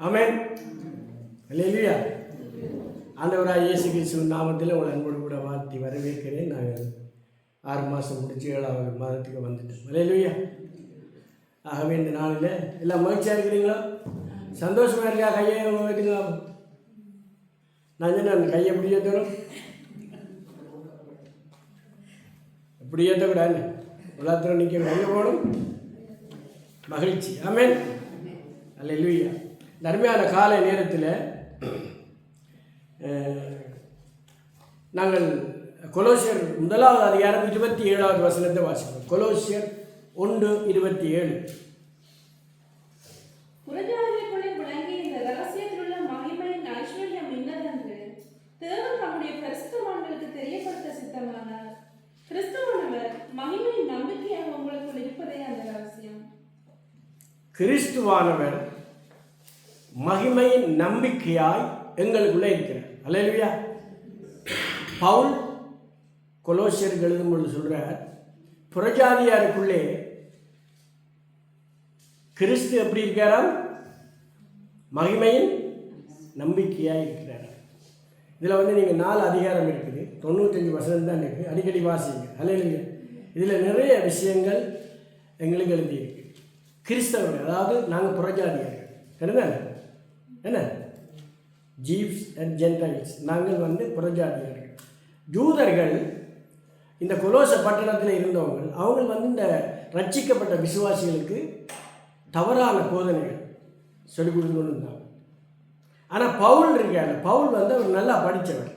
ஆமென். அல்லேலூயா. ஆண்டவராக இயேசு கிறிஸ்துவின் நாமத்தில் உங்கள் அன்போடு கூட வாழ்த்தி வரவேற்கிறேன். நாங்கள் 6 மாதம் முடிச்சு 7வது மாதத்துக்கு வந்துட்டோம். அல்லேலூயா. ஆகவே இந்த நாளில் எல்லாம் மகிழ்ச்சியாக இருக்கிறீங்களா? சந்தோஷமாக இருக்கா? கையை வைக்கிறீங்களா? நான் சொன்ன அந்த கையை எப்படி ஏற்றணும்? எப்படி ஏற்றக்கூடாது, எல்லாத்திலும் நிற்க கையை போகணும். மகிழ்ச்சி. ஆமென். அல்லேலூயா. இந்த அருமையான காலை நேரத்தில் நாங்கள் கொலோசியர் 1வது அதிகாரம் 27வது வசனத்தை வாசிப்போம். கொலோசியர் 1:27. புறஜாதிகளுக்குள்ளே விளங்கிய இந்த ரகசியத்திலுள்ள மகிமையின் ஐஸ்வர்யம் இன்னதென்று தேவன் தம்முடைய பரிசுத்தவான்களுக்கு தெரியப்படுத்த சித்தமானார். கிறிஸ்துவானவர் மகிமையின் நம்பிக்கையாக உங்களுக்குள் இருப்பதே அந்த ரகசியம். கிறிஸ்துவானவர் மகிமையின் நம்பிக்கையாய் எங்களுக்குள்ளே இருக்கிறார். அல்லேலூயா. பவுல் கொலோசியருக்கு எழுதும் பொழுது சொல்றார், புறஜாதியாருக்குள்ளே கிறிஸ்து எப்படி இருக்கிறாராம்? மகிமையின் நம்பிக்கையாக இருக்கிறார். இதில் நீங்கள் 4 அதிகாரம் இருக்குது, 95 வசனம் தான் இருக்குது. அடிக்கடி வாசிங்க. அல்லேலூயா. இதில் நிறைய விஷயங்கள் எங்களுக்கு எழுதியிருக்கு. கிறிஸ்தவர்கள், அதாவது நாங்கள் புறஜாதியார்கள், என்ன ஜீவ்ஸ் அண்ட் ஜென்டைல்ஸ், நாங்கள் புறஜாதியார்கள். ஜூதர்கள் இந்த கொலோச பட்டணத்தில் இருந்தவங்க, அவங்க இந்த ரட்சிக்கப்பட்ட விசுவாசிகளுக்கு தவறான போதனைகள் சொல்லிக் கொடுத்துன்னு இருந்தாங்க. ஆனால் பவுல் இருக்காங்க, பவுல் அவர் நல்லா படித்தவர்,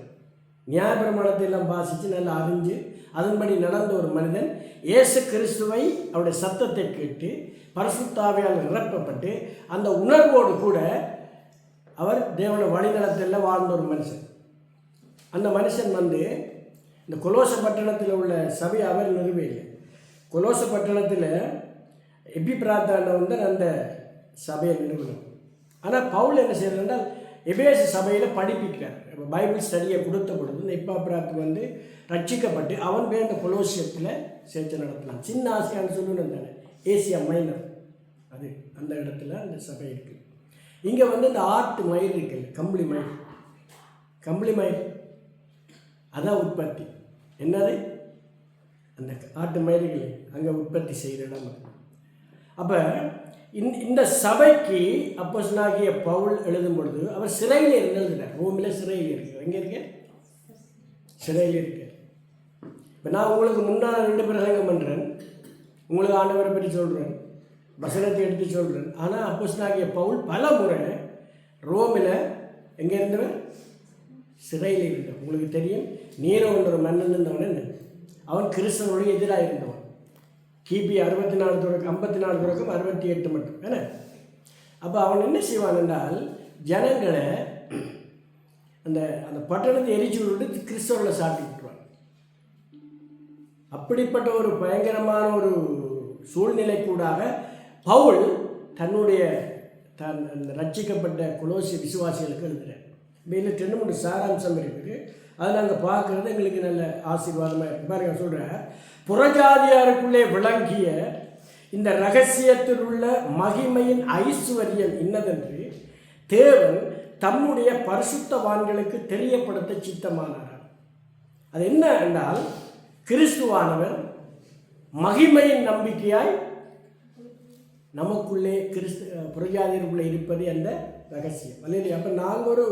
நியாயப்பிரமாணத்தை எல்லாம் வாசித்து நல்லா அறிஞ்சு அதன்படி நடந்த ஒரு மனிதன். இயேசு கிறிஸ்துவை அவருடைய சத்தத்தை கேட்டு பரிசுத்தாவியால் நிரப்பப்பட்டு அந்த உணர்வோடு கூட அவர் தேவனை வழிநடத்தல வாழ்ந்த ஒரு மனுஷன். அந்த மனுஷன் இந்த கொலோச பட்டணத்தில் உள்ள சபையை அவர் நிறுவையில். கொலோச பட்டணத்தில் எபிப்ராத்தான அந்த சபையை நிறுவனம். ஆனால் பவுல் என்ன செய்யறதுன்னா எபேசு சபையில் படிப்பிக்கிறார். பைபிள் ஸ்டடியை கொடுத்த பொழுது இந்த எப்பாப்ராத்து ரட்சிக்கப்பட்டு அவன் பேர் இந்த கொலோசியத்தில் சேர்த்து நடத்தலாம். சின்ன ஆசியான்னு சொல்லணும் தானே, ஏசியா மைனர், அது அந்த இடத்துல அந்த சபை இருக்குது. இங்கே இந்த ஆட்டு மயிர் இருக்குல்ல, கம்பளி மயிர் அதான் உற்பத்தி. என்னது? அந்த ஆட்டு மயிர்கள் அங்கே உற்பத்தி செய்கிற இடம். அப்போ இந்த சபைக்கு அப்போஸ்தலனாகிய பவுல் எழுதும் பொழுது அவர் சிறையில் எழுதுகிறார். ரோமில் சிறையில் இருக்கிறார். எங்கே இருக்க? சிறையில் இருக்கார். இப்போ நான் உங்களுக்கு முன்னால் 2 பிரசங்கம் பண்ணுறேன், உங்களுக்கு ஆண்டவரை பற்றி சொல்கிறேன், வசனத்தை எடுத்து சொல்கிறேன். ஆனால் அப்போஸ்தலனாகிய பவுல் பல முறை ரோமில் எங்கே இருந்தவன்? சிறையில் இருந்தவன். உங்களுக்கு தெரியும், நீரோன்ற ஒரு மன்னன் இருந்தவன். அவன் கிறிஸ்தவனுடைய எதிராக இருந்தவன். கிபி 64 தொடக்கம் 54 தொடக்கம் 68 மட்டும் என்ன. அப்போ அவன் என்ன செய்வான் என்றால், ஜனங்களை அந்த அந்த பட்டணத்தை எரிச்சு விட்டு கிறிஸ்தவர்களை சாட்டி விட்டுருவான். அப்படிப்பட்ட ஒரு பயங்கரமான ஒரு சூழ்நிலை கூடாக பவுல் தன்னுடைய அந்த ரட்சிக்கப்பட்ட கொலோசிய விசுவாசிகளுக்கு எழுதுகிறார். இதில் 2-3 சாராம்சம் இருக்குது. அதை நாங்கள் பார்க்குறது எங்களுக்கு நல்ல ஆசீர்வாதமாக இருக்குது. பாருங்க, சொல்கிறேன், புறஜாதியாருக்குள்ளே விளங்கிய இந்த இரகசியத்தில் உள்ள மகிமையின் ஐஸ்வர்யம் இன்னதென்று தேவன் தம்முடைய பரிசுத்தவான்களுக்கு தெரியப்படுத்த சித்தமானார். அது என்ன என்றால், கிறிஸ்துவானவர் மகிமையின் நம்பிக்கையாய் நமக்குள்ளே புறஜாதியருக்குள்ளே இருப்பது அந்த ரகசியம். அல்லையா? அப்போ நாங்கள் ஒரு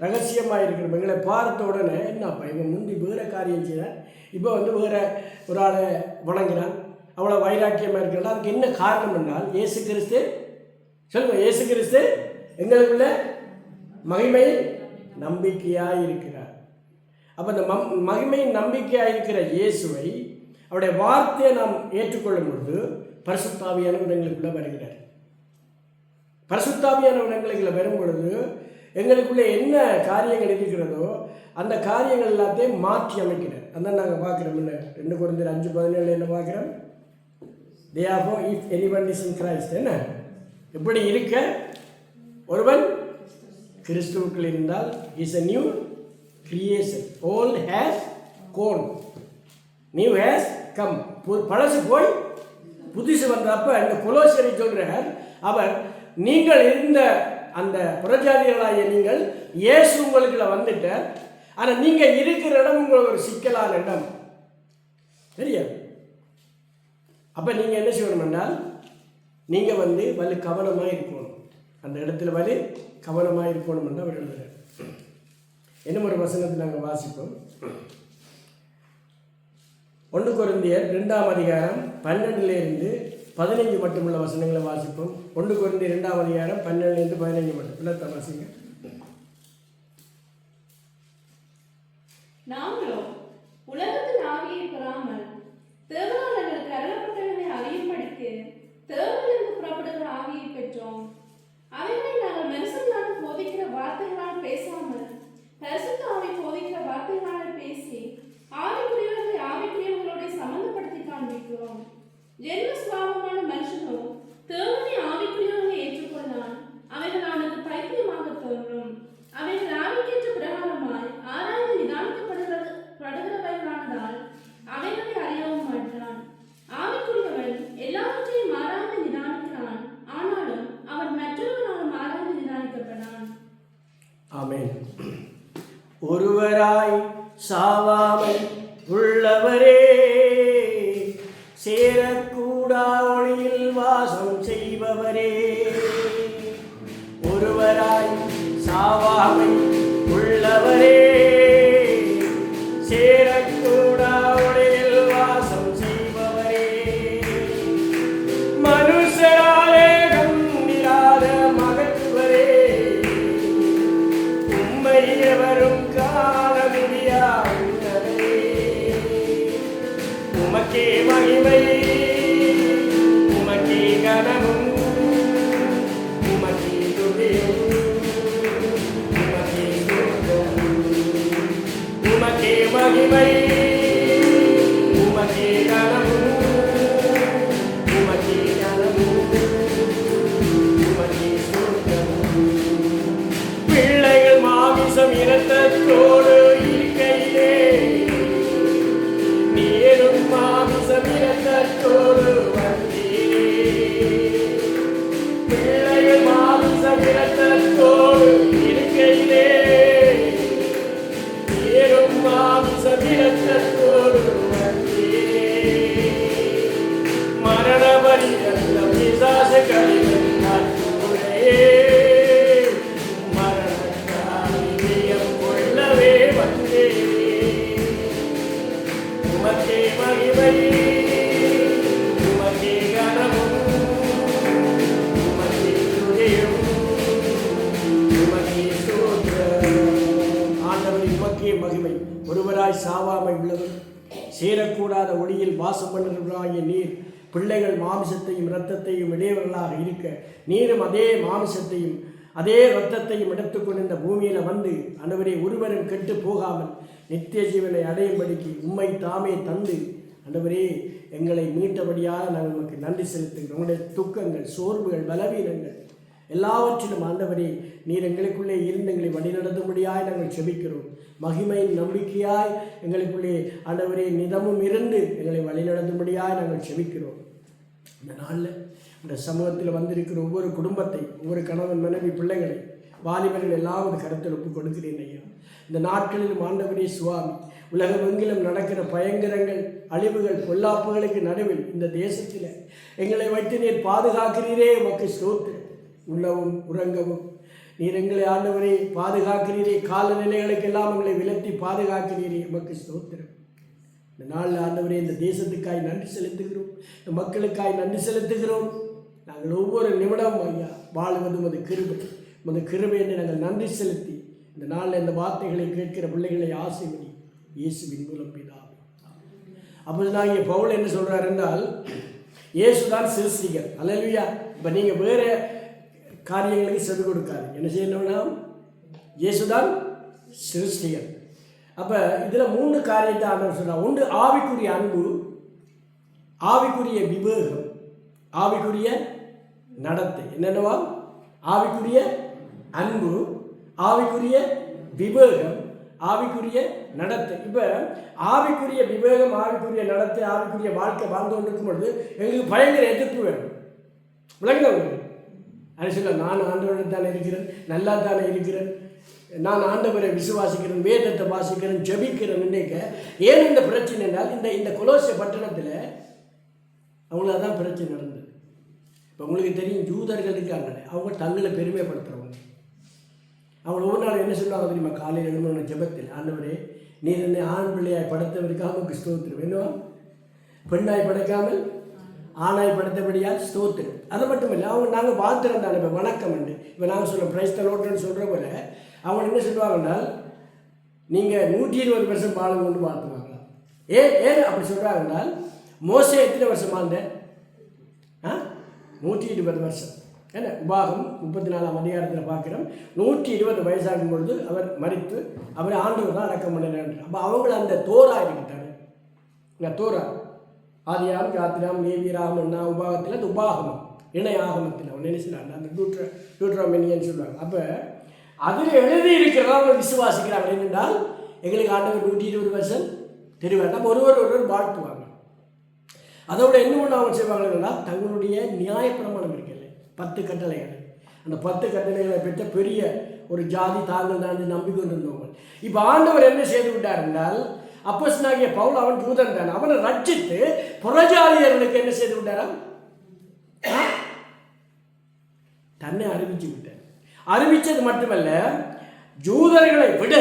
ரகசியமாக இருக்கிறோம். எங்களை பார்த்த உடனே என்னப்பா இவன் முந்தி வேறு காரியம் செய்கிறான், இப்போ வேறு ஒரு ஆளை வணங்குறான், அவ்வளோ வைராக்கியமாக இருக்கிறான். அதுக்கு என்ன காரணம் என்றால், இயேசு கிறிஸ்து, சொல்லுங்கள், இயேசு கிறிஸ்து எங்களுக்குள்ள மகிமையின் நம்பிக்கையாக இருக்கிறார். அப்போ அந்த மகிமையின் நம்பிக்கையாக இருக்கிற இயேசுவை, அவருடைய வார்த்தையை நாம் ஏற்றுக்கொள்ளும் பொழுது பரிசுத்தாவியானவர் எங்களுக்குள்ளே வருகிறார். பரிசுத்தாவியானவர் எங்களுக்குள்ள வரும் பொழுது எங்களுக்குள்ளே என்ன காரியங்கள் இருக்கிறதோ அந்த காரியங்கள் எல்லாத்தையும் மாற்றி அமைக்கிறார். அதான் நாங்கள் பார்க்குறோம். 2 கொரிந்தியர் 5:17 என்ன பார்க்குறோம்? Therefore if anyone is in Christ, என்ன எப்படி இருக்க ஒருவன் கிறிஸ்துவுக்குள் இருந்தால் is a new creation, old has gone, new has come. பழசு போய் புதுசு வந்தப்ப இந்த கொலோசியரை சொல்கிறார், அவர் நீங்கள் இருந்த அந்த புறஜாதிகளாகிய நீங்கள் இயேசு உங்களுக்குள்ள வந்துட்ட. ஆனால் நீங்கள் இருக்கிற இடம் உங்களுக்கு ஒரு சிக்கலான இடம் சரியா? அப்போ நீங்கள் என்ன செய்யணும் என்றால் நீங்கள் வலு கவனமாக இருக்கணும். அந்த இடத்துல கவனமாக இருக்கணும் என்று அவர் எழுதுகிறார். இன்னும் ஒரு வசனத்தை நாங்கள் வாசிப்போம். 1 கொரிந்தியர் 2ஆம் அதிகாரம் 12-15 மட்டுமுள்ள வசனங்களை வாசிப்போம். 1 கொரிந்தியர் 2ஆம் அதிகாரம் 12-15 மட்டும் பிள்ளை வாசிங்க. நாங்களோ உலகத்தின் ஆவியை பெறாமல் தேவனால் எங்களுக்கு அருளப்பட்டவர்களை அறியும்படிக்கு தேவனிலிருந்து புறப்படுகிற ஆவியை பெற்றோம். அவைகளை நாங்கள் மனுஷர்களால் போதிக்கிற வார்த்தைகளால் பேசாமல் பரிசுத்த ஆவி போதிக்கிற வார்த்தைகளால் பேசி ஆவிக்குரியவர்களை ஆவிக்குரியவர்களோட சம்பந்தப்படுத்தி காண்பிக்கிறோம். ஜென்ம சுபாவமான மனுஷனோ தேவனை ஆவிக்குரியவர்களை ஏற்றுக்கொண்டான். அவைகள் அவனுக்கு பைத்தியமாக தோன்றும். அவைகள் ஆவிக்கேற்ற பிரகாரமாய் ஆராய்ந்து நிதானிக்கப்படுகிறவைகளானதால் அவைகளை அறியவும் மாட்டான். ஆவிக்குரியவன் எல்லாவற்றையும் ஆராய்ந்து நிதானிக்கிறான், ஆனாலும் அவன் மற்றவர்களாலும் ஆராய்ந்து நிதானிக்கப்படான். ஆமென். ஒருவராய் சாவாமல் உள்ளவரே, சேரக்கூடா ஒளியில் வாசம் செய்பவரே. ஒருவராய் சாவாமல் உள்ளவரே, சேரக்கூடா ஒளியில் வாசம் செய்பவரே. மனுஷராலே கண்டிராத மகத்துவரே, உம்மை எவரும் காண முடியாதவரே. உமக்கே மகிமை, உமக்கே கனமும், உமக்கே துதியும், உமக்கே ஸ்தோத்திரம். உமக்கே மகிமை, உமக்கே கனமும், உமக்கே கனமும், உமக்கே ஸ்தோத்திரம். பிள்ளைகள் மாமிசம் இரத்தத்தோடு இருக்கையிலே, நீரும் மாமிசம் இரத்தத்தோடு வந்தீரே. பிள்ளைகள் மாமிசம் இரத்தத்தோடு இருக்கையிலே, நீரும் மாமிசம் இரத்தத்தோடு வந்தீரே. மரண பரியந்தம் பிசாசுகளின் நட்புரையே, உமக்கே மகிமை, உமக்கே கனமும், உமக்கே துதியும், உமக்கே ஸ்தோத்திரம். ஆண்டவரே உமக்கே மகிமை. ஒருவராய் சாவாமை உள்ளவர், சேரக்கூடாத ஒளியில் வாசம் பண்ணுகிறவராகிய நீர் பிள்ளைகள் மாமிசத்தையும் இரத்தத்தையும் இடையவர்களாக இருக்க, நீரும் அதே மாமிசத்தையும் அதே இரத்தத்தையும் எடுத்துக்கொண்டு இந்த பூமியில் வந்து ஆண்டவரே ஒருவரும் கெட்டு போகாமல் நித்திய ஜீவனை அடையும்படிக்கு உம்மை தாமே தந்து ஆண்டவரே எங்களை மீட்டபடியாக நாங்கள் நமக்கு நன்றி செலுத்துகிறோம். உங்களுடைய துக்கங்கள், சோர்வுகள், பலவீனங்கள் எல்லாவற்றிலும் ஆண்டவரே நீர் எங்களுக்குள்ளே இருந்து எங்களை வழிநடத்தும்படியாய் நாங்கள் செபிக்கிறோம். மகிமையின் நம்பிக்கையாய் எங்களுக்குள்ளே ஆண்டவரே நிதமும் இருந்து எங்களை வழிநடத்தும்படியாய் நாங்கள் செபிக்கிறோம். இந்த நாளில் இந்த சமூகத்தில் வந்திருக்கிற ஒவ்வொரு குடும்பத்தை, ஒவ்வொரு கணவன் மனைவி பிள்ளைகளை வாலிபர்கள் எல்லாம் ஒரு கருத்தில் ஒப்புக் கொடுக்கிறேன் ஐயா. இந்த நாட்களிலும் ஆண்டவரே சுவாமி, உலகமெங்கிலும் நடக்கிற பயங்கரங்கள், அழிவுகள், பொல்லாப்புகளுக்கு நடுவில் இந்த தேசத்தில் எங்களை வைத்து நீர் பாதுகாக்கிறீரே, உமக்கு ஸ்தோத்திரம். உண்ணவும் உறங்கவும் நீர் எங்களை ஆண்டவரே பாதுகாக்கிறீரே, காலநிலைகளுக்கெல்லாம் எங்களை விலத்தி பாதுகாக்கிறீரே, உமக்கு ஸ்தோத்திரம். இந்த நாளில் ஆண்டவரே இந்த தேசத்துக்காய் நன்றி செலுத்துகிறோம், இந்த மக்களுக்காய் நன்றி செலுத்துகிறோம். நாங்கள் ஒவ்வொரு நிமிடமும் ஐயா வாழ்வது உமது கிருபை, உமது கிருபை என்று நாங்கள் நன்றி செலுத்தி இந்த நாளில் இந்த வார்த்தைகளை கேட்கிற பிள்ளைகளை ஆசீர்வதி இயேசுவின் மூலம் பிதாவே. அப்போது நான் இங்கே பவுல் என்ன சொல்கிறார் என்றால், இயேசுதான் சிருஷ்டிகர். அல்லேலூயா. இப்போ நீங்கள் வேறு காரியங்களுக்கு செவி கொடுக்காது. என்ன செய்யணும்னா இயேசுதான் சிருஷ்டிகர். அப்போ இதில் 3 காரியத்தை ஆண்டவர் சொல்கிறார். ஒன்று ஆவிக்குரிய அன்பு, ஆவிக்குரிய விவேகம், ஆவிக்குரிய நடத்தை. என்னென்னவா? ஆவிக்குரிய அன்பு, ஆவிக்குரிய விவேகம், ஆவிக்குரிய நடத்தை. இப்போ ஆவிக்குரிய விவேகம், ஆவிக்குரிய நடத்தை, ஆவிக்குரிய வாழ்க்கை வாழ்ந்து கொண்டிருக்கும் பொழுது எங்களுக்கு பயங்கர எதிர்ப்பு வேணும். விளங்குதவங்க அது சொல்ல நான் ஆண்டவருடன் தானே இருக்கிறேன், நல்லா தானே இருக்கிறேன், நான் ஆண்டவரை விசுவாசிக்கிறேன், வேதத்தை வாசிக்கிறேன், ஜெபிக்கிறேன். இன்றைக்கு ஏன் இந்த பிரச்சனை என்றால் இந்த கொலோசிய பட்டணத்தில் அவங்களுக்கு தான் பிரச்சனை நடந்தது. இப்போ உங்களுக்கு தெரியும், யூதர்கள் இருக்காங்க, அவங்க தங்களை பெருமைப்படுத்துகிறவங்க. அவங்க ஒவ்வொரு நாள் என்ன சொல்லுவாங்க தெரியுமா? காலையில் எழுந்த ஜெபத்தில், ஆண்டவரே நீர் என்னை ஆண் பிள்ளையாய் படைத்தவருக்காக உங்களுக்கு ஸ்தோத்திரம், என்ன பெண்ணாய் படைக்காமல் ஆணாய் படைத்தபடியால் ஸ்தோத்திரம். அது மட்டும் இல்லை, அவங்க நாங்கள் வாழ்த்துறோம் தானே. இப்போ வணக்கம் உண்டு, இப்போ நாங்கள் சொல்கிறோம் பிரைஸ் தி லார்ட்னு சொல்கிற போல அவங்க என்ன சொல்லுவாங்கன்னால் நீங்கள் 120 வருஷம் பாலம் கொண்டு வாழ்த்துவாங்களா? ஏன் அப்படி சொல்கிறாங்கன்னால் மோசே எத்தனை வருஷம் வாழ்ந்த? 120 வருஷம். என்ன உபாகம் 34ஆம் அதிகாரத்தில் பார்க்குறோம். 120 வயசாகும் பொழுது அவர் மரித்து அவரை ஆண்டவர் தான் அடக்கம் பண்ணினார். அப்போ அவங்கள அந்த தோரா இருக்கிட்டாங்க. இந்த தோரா ஆதியாம் யாத்திராம் லேவியராம் என்ன உபாகத்தில் அந்த உபாகமம் இணை ஆகமத்தில் அவன் நினைச்சினாங்க, அந்த டியூட்ராமினியன்னு சொல்லுவாங்க. அப்போ அதில் எழுதி இருக்கிறதா அவங்க விசுவாசிக்கிறாங்க. என்னென்றால் எங்களுக்கு ஆண்டவர் 120 வருஷம் தெரிவாங்க. நம்ம ஒருவர் வாழ்த்துவாங்க. அதோட என்ன ஒன்று அவங்க செய்வாங்கன்னா, தங்களுடைய நியாயப்பிரமாணம் இருக்குல்ல, 10 கட்டளைகள், அந்த 10 கட்டளைகளை பெற்ற பெரிய ஒரு ஜாதி தாங்கள் தான் நம்பிக்கொண்டிருந்தவங்க. இப்போ ஆண்டவர் என்ன செய்து விட்டார் என்றால், அப்போஸ்தலனாகிய பவுல் அவன் யூதன் தான், அவனை ரட்சித்து புறஜாதியர்களுக்கு என்ன செய்து விட்டாராம்? தன்னை அறிவிச்சு விட்டார். அறிவித்தது மட்டுமல்ல, யூதர்களை விட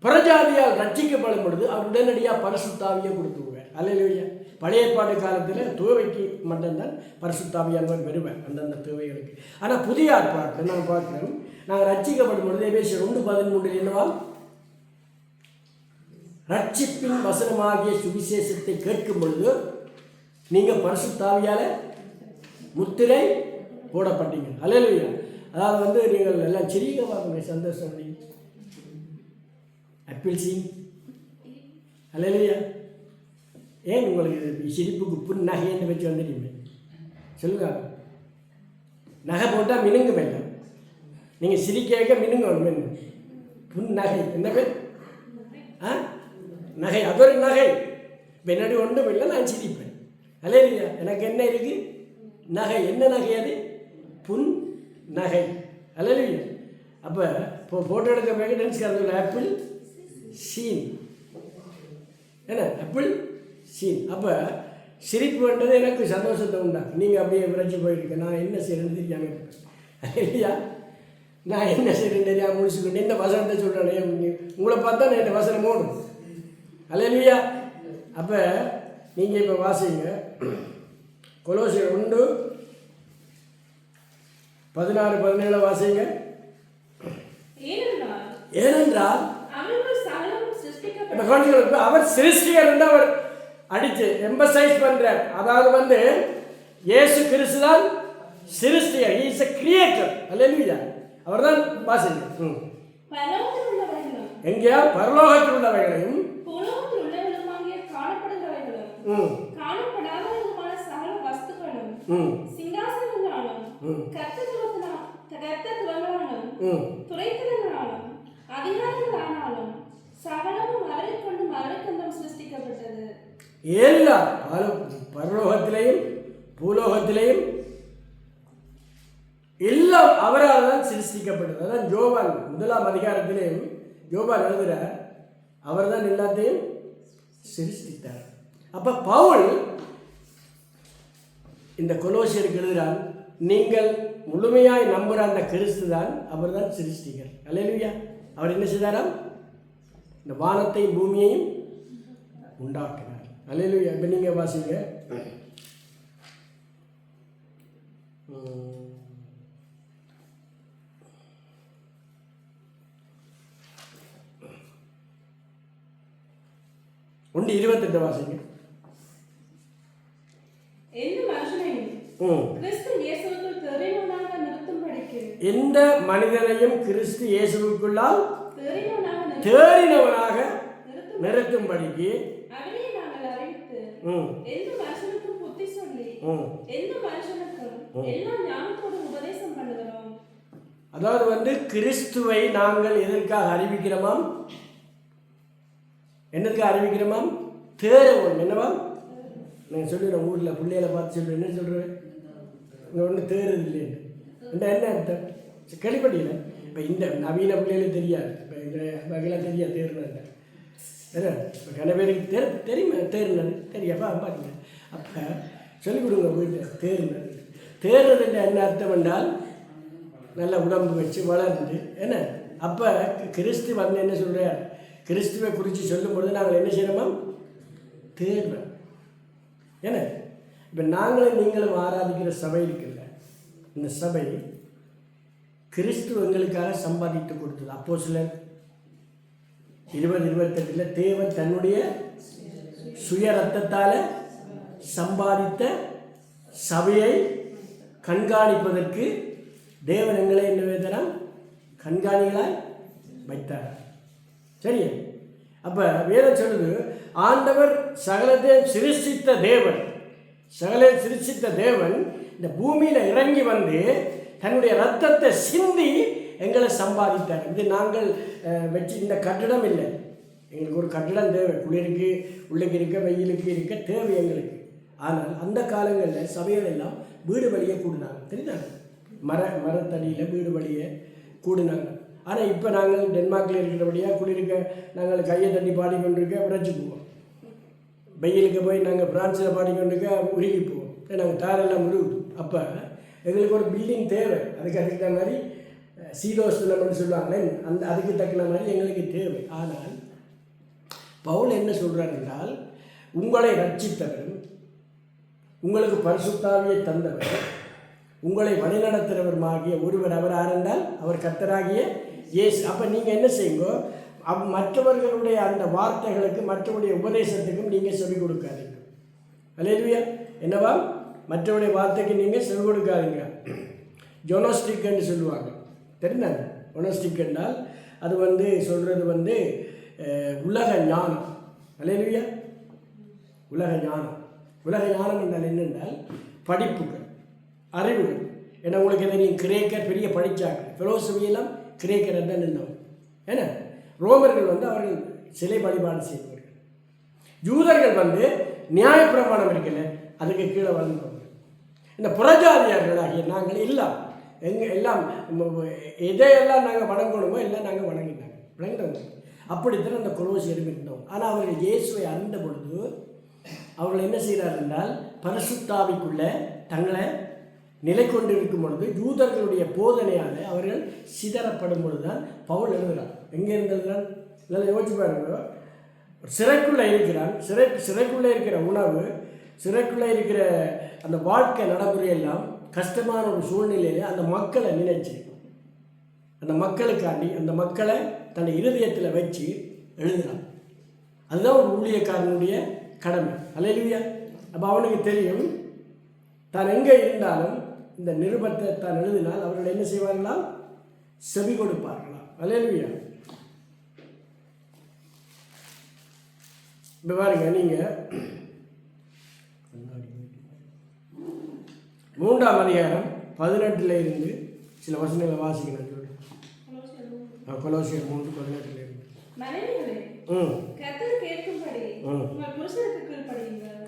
புறஜாதியால் ரட்சிக்கப்படும் பொழுது அவர் உடனடியாக பரிசுத்தாவியை கொடுத்துருவார். அல்லேலூயா. பழைய ஏற்பாடு காலத்தில் தேவைக்கு மட்டும்தான் பரிசுத்தாவியானவர் வருவார், அந்தந்த தேவைகளுக்கு. ஆனால் புதிய ஏற்பாட்டை நான் பார்க்குறோம், நாங்கள் ரட்சிக்கப்படும் பொழுது எபேசியர் 2:13 என்னவா? ரட்சிப்பின் வசனமாகிய சுவிசேஷத்தை கேட்கும் பொழுது நீங்கள் பரிசுத்தாவியால் முத்திரை போடப்பட்டீங்க. அல்லேலூயா. அதாவது நீங்கள் எல்லாம் சிரிக்க பார்க்குங்க, சந்தோஷம். Apple scene. அல்லேலூயா. ஏன் உங்களுக்கு சிரிப்புக்கு புன் நகைன்னு வச்சு வந்துட்டீங்க? சொல்லுங்க. நகை போட்டால் மினுங்க வேண்டாம், நீங்கள் சிரிக்க மினுங்க. புன் நகை என்ன பேர்? நகை, அது ஒரு நகை. பின்னாடி ஒன்றும் இல்லை, நான் சிரிப்பேன். அல்லேலூயா. எனக்கு என்ன இருக்குது? நகை. என்ன நகை அது? புன் நகை. அல்லேலூயா. அப்போ ஃபோட்டோ எடுக்க போய் டான்ஸ்காரர்கள் ஆப்பிள் சீன், என்ன ஆப்பிள் சீன். அப்போ சிரிப்பு வேண்டது எனக்கு சந்தோஷத்தை உண்டாகும். நீங்கள் அப்படியே விரைச்சி போயிருக்க, நான் என்ன செய்யணும்னு தெரியாமல் இருப்பேன். இல்லையா? நான் என்ன செய்யணும்னு தெரியாமல் முடிச்சுக்கிட்டு இந்த வசனத்தை சொல்கிறேன். உங்களை பார்த்தா நான் இந்த வசனம் ஓடும். அல்லேலூயா. அப்போ நீங்கள் இப்போ வாசிங்க, கொலோசியர் 1:16-17 வாசிங்க. ஏனென்றால் அவர் சிருஷ்டிகர் என்று அவர் அடித்து எம்பசைஸ் பண்றார். அதாவது இயேசு கிறிஸ்து தான் சிருஷ்டிகர். he is a creator. அல்லேலூயா. அவர்தான் வாசிங்க. எங்கேயா? பரலோகத்தில் உள்ளவைகளையும் பூலோகத்தில் உள்ளவைகளுமாகிய காணப்படுகிறவைகளும் காணப்படாதவைகளுமான சகல வஸ்துக்களும் சிங்காசனங்களாலும் கர்த்தத்துவங்களாலும் துரைத்தனங்களாலும் அதிகாரங்களானாலும் சகலமும் அவரைக்கொண்டும் சிருஷ்டிக்கப்பட்டது. எல்லாம் பரலோகத்திலேயும் பூலோகத்திலேயும் எல்லாம் அவரால் தான் சிருஷ்டிக்கப்பட்டது. அதான் யோவான் 1ஆம் அதிகாரத்திலேயும் யோவான் எழுதுகிறார், அவர் தான் எல்லாத்தையும் சிருஷ்டித்தார். அப்போ பவுல் இந்த கொலோசியருக்கு எழுதுகிறார், நீங்கள் முழுமையாய் நம்புகிற அந்த கிறிஸ்து தான், அவர் தான் சிருஷ்டிகர். அல்லேலூயா. அவர் என்ன செய்தாராம்? இந்த வானத்தையும் பூமியையும் உண்டாக்கினார். அல்லேலூயா. இப்போ நீங்கள் வாசிங்க. ஒன்று 28 வாசிங்க. எந்த மனிதனையும் கிறிஸ்து இயேசுவுக்குள்ளால் தேறினவனாக நிறுத்தும்படிக்கு அதாவது கிறிஸ்துவை நாங்கள் எதற்காக அறிவிக்கிறோமாம்? என்னதுக்கு அறிவிக்கிறோமாம்? தேரவும். என்னவா? நான் சொல்லுறேன், ஊரில் பிள்ளைகளை பார்த்து சொல்கிறேன். என்ன சொல்கிறேன்? இங்கே ஒன்று தேர்றது இல்லைன்னு என்ன அர்த்தம் கேள்விப்பட்டீங்களா? இப்போ இந்த நவீன பிள்ளைகளுக்கு தெரியாது, இப்போ இந்த வகையெல்லாம் தெரியாது தேர்னது. ஏன்னா இப்போ கன பேருக்கு தெரியுமா தேர்னது தெரியாப்பா பாருங்க. அப்போ சொல்லிக் கொடுங்க வீட்டில் தேர்னது. தேர்றது என்ன அர்த்தம் என்றால் நல்ல உடம்பு வச்சு வளர்ந்து என்ன. அப்போ கிறிஸ்து வந்து என்ன சொல்கிறார், கிறிஸ்துவை குறித்து சொல்லும் பொழுது நாங்கள் என்ன செய்யணுமா தேர்வோம். ஏன்னா இப்போ நாங்களும் நீங்களும் ஆராதிக்கிற சபை இருக்குல்ல, இந்த சபை கிறிஸ்து எங்களுக்காக சம்பாதித்து கொடுத்தது. அப்போஸ்தலர் 20:28 தேவன் தன்னுடைய சுய ரத்தத்தால் சம்பாதித்த சபையை கண்காணிப்பதற்கு தேவன் எங்களை என்ன வேதனம் கண்காணிகளாய் வைத்தார். சரி, அப்போ வேதம் சொல்லுது ஆண்டவர் சகலத்தை சிருஷ்டித்த தேவன், சகல சிருஷ்டித்த தேவன் இந்த பூமியில் இறங்கி வந்து தன்னுடைய ரத்தத்தை சிந்தி எங்களை சம்பாதித்தார். இது நாங்கள் வச்சு இந்த கட்டிடம் இல்லை, எங்களுக்கு ஒரு கட்டிடம் தேவை, குளிருக்கு உள்ளுக்கு இருக்க வெயிலுக்கு இருக்க தேவை எங்களுக்கு. ஆனால் அந்த காலங்களில் சபைகள் எல்லாம் வீடு வழியே கூடினாங்க, தெரியுதாங்க, மரத்தடியில் வீடு வழியே கூடினாங்க. ஆனால் இப்போ நாங்கள் டென்மார்க்கில் இருக்கிறபடியாக குளிர்க்க நாங்கள் கையை தட்டி பாடிக்கொண்டிருக்க விரைச்சி போவோம், வெயிலுக்கு போய் நாங்கள் பிரான்ஸில் பாடிக்கொண்டிருக்க உருகி போவோம், நாங்கள் தாரெல்லாம் உருகுது. அப்போ எங்களுக்கு ஒரு பில்டிங் தேவை, அதுக்கு தகுந்த மாதிரி சீதோஷ்ணம்னு சொல்லுவாங்களே அதுக்கு தகுந்த மாதிரி எங்களுக்கு தேவை. ஆனால் பவுல் என்ன சொல்கிறார் என்றால் உங்களை ரட்சித்தவர், உங்களுக்கு பரிசுத்தாவியை தந்தவர், உங்களை வழிநடத்துகிறவருமாகிய ஒருவர் அவர் ஆரென்றால் அவர் கர்த்தராகிய இயேசு. அப்போ நீங்கள் என்ன செய்யுங்க, மற்றவர்களுடைய அந்த வார்த்தைகளுக்கு மற்றவருடைய உபதேசத்துக்கும் நீங்கள் செவி கொடுக்காதீங்க. அல்லேலூயா. என்னவா, மற்றவருடைய வார்த்தைக்கு நீங்கள் செவி கொடுக்காதீங்க. ஜோனோஸ்டிக் என்று சொல்லுவாங்க, தெரிந்தாங்க. ஜோனோஸ்டிக் என்றால் அது வந்து சொல்கிறது வந்து உலக ஞானம். அல்லேலூயா. உலக ஞானம், உலக ஞானம் என்றால் என்னென்றால் படிப்புகள், அறிவுகள். ஏன்னா உங்களுக்கு தெரியும் கிரேக்கர் பெரிய படித்தாங்க, ஃபிலோசபியெல்லாம் கிரேக்கர் தான் நின்றவங்க. ஏன்னா ரோமர்கள் வந்து அவர்கள் சிலை வழிபாடு செய்தவர்கள், யூதர்கள் வந்து நியாயப்பிரமாணம் இருக்குல்ல அதுக்கு கீழே வளர்ந்தவங்க. இந்த புறஜாதியார்களாகிய நாங்கள் எல்லாம் எல்லாம் எதையெல்லாம் நாங்கள் வணங்கணுமோ எல்லாம் நாங்கள் வணங்கினவங்க. அப்படித்தான் அந்த கொலோசியரும் இருந்தவங்க. ஆனால் அவர்கள் இயேசுவை அறிந்த பொழுது அவர்கள் என்ன செய்கிறார்கள் என்றால் பரிசுத்தாவிக்குள்ளே தங்களை நிலை கொண்டிருக்கும் பொழுது யூதர்களுடைய போதனையால் அவர்கள் சிதறப்படும் பொழுது தான் பவுல் எழுதுகிறார். எங்கே இருந்திருக்கிறான் நல்லா யோசிச்சு பாருங்க. சிறைக்குள்ளே இருக்கிறான், சிறைக்குள்ளே இருக்கிற உணவு, சிறைக்குள்ளே இருக்கிற அந்த வாழ்க்கை நடைமுறையெல்லாம் கஷ்டமான ஒரு சூழ்நிலையில் அந்த மக்களை நினைச்சு அந்த மக்களுக்காண்டி அந்த மக்களை தன் இருதயத்தில் வச்சு எழுதுகிறான். அதுதான் ஒரு ஊழியக்காரனுடைய கடமை. அல்லேலூயா. அப்போ அவனுக்கு தெரியும் தான் எங்கே இருந்தாலும் இந்த நிருபத்தை தான் எழுதினால் அவர்கள் என்ன செய்வார்களாம், செவி கொடுப்பார்களாம். அல்லேலூயா. இப்போ பாருங்க, நீங்கள் 3ஆம் அதிகாரம் 18 இருந்து சில வசனங்களை வாசிக்கணும். கொலோசியர் 3:18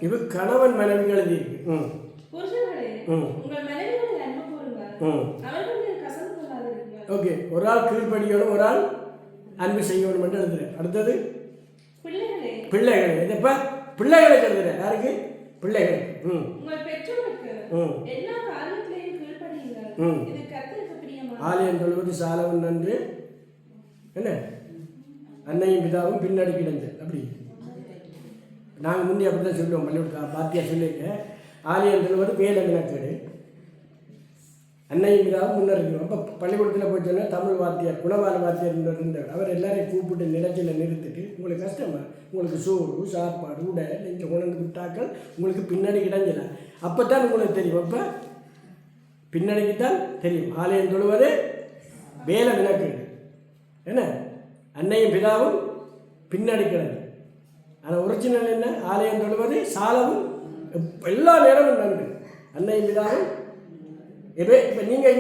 இது கணவன் மனைவிகள் இருக்கு. ஓகே, ஒரு ஆள் கீழ்ப்படியணும், ஒரு ஆள் அன்பு செய்யணும் என்று எழுதுறேன். அடுத்தது பிள்ளைகளை, இதப்ப பிள்ளைகளுக்கு எழுதுறேன். யாருக்கு? பிள்ளைகள். ஆலயம் தொழுவது சாலவன் நன்று என்ன அன்னையும் பிதாவும் பின்னாடி கிடந்து. அப்படி நாங்கள் முன்னே அப்படி தான் சொல்லுவோம், பள்ளிக்கூட பாத்தியா சொல்லியிருக்க. ஆலயம் தொழுவது வேலை வினக்கேடு, அன்னையும் பிதாவும் முன்னே இருக்கணும். அப்போ பள்ளிக்கூடத்தில் போய் சொன்னால் தமிழ் வாத்தியார் குணவான வாத்தியார் இருந்தார். அவர் எல்லாரையும் கூப்பிட்டு நிலச்சில் நிறுத்திட்டு உங்களுக்கு கஷ்டமா, உங்களுக்கு சோறு சாப்பாடு உடை நெஞ்ச உணர்ந்து விட்டாக்கள் உங்களுக்கு பின்னாடி கிடஞ்சில. அப்போ தான் உங்களுக்கு தெரியும், அப்போ பின்னாடிக்கு தான் தெரியும். ஆலயம் தொழுவது வேலை வினக்கேடு என்ன, அன்னையும் பிதாவும் பின்னாடி கிடந்து. ஆனால் ஒரிஜினல் என்ன, ஆலயம் தொழுவது சாலவும் எல்லா நேரமும் நன்று, அன்னையும் பிதாவும். இப்போ நீங்கள்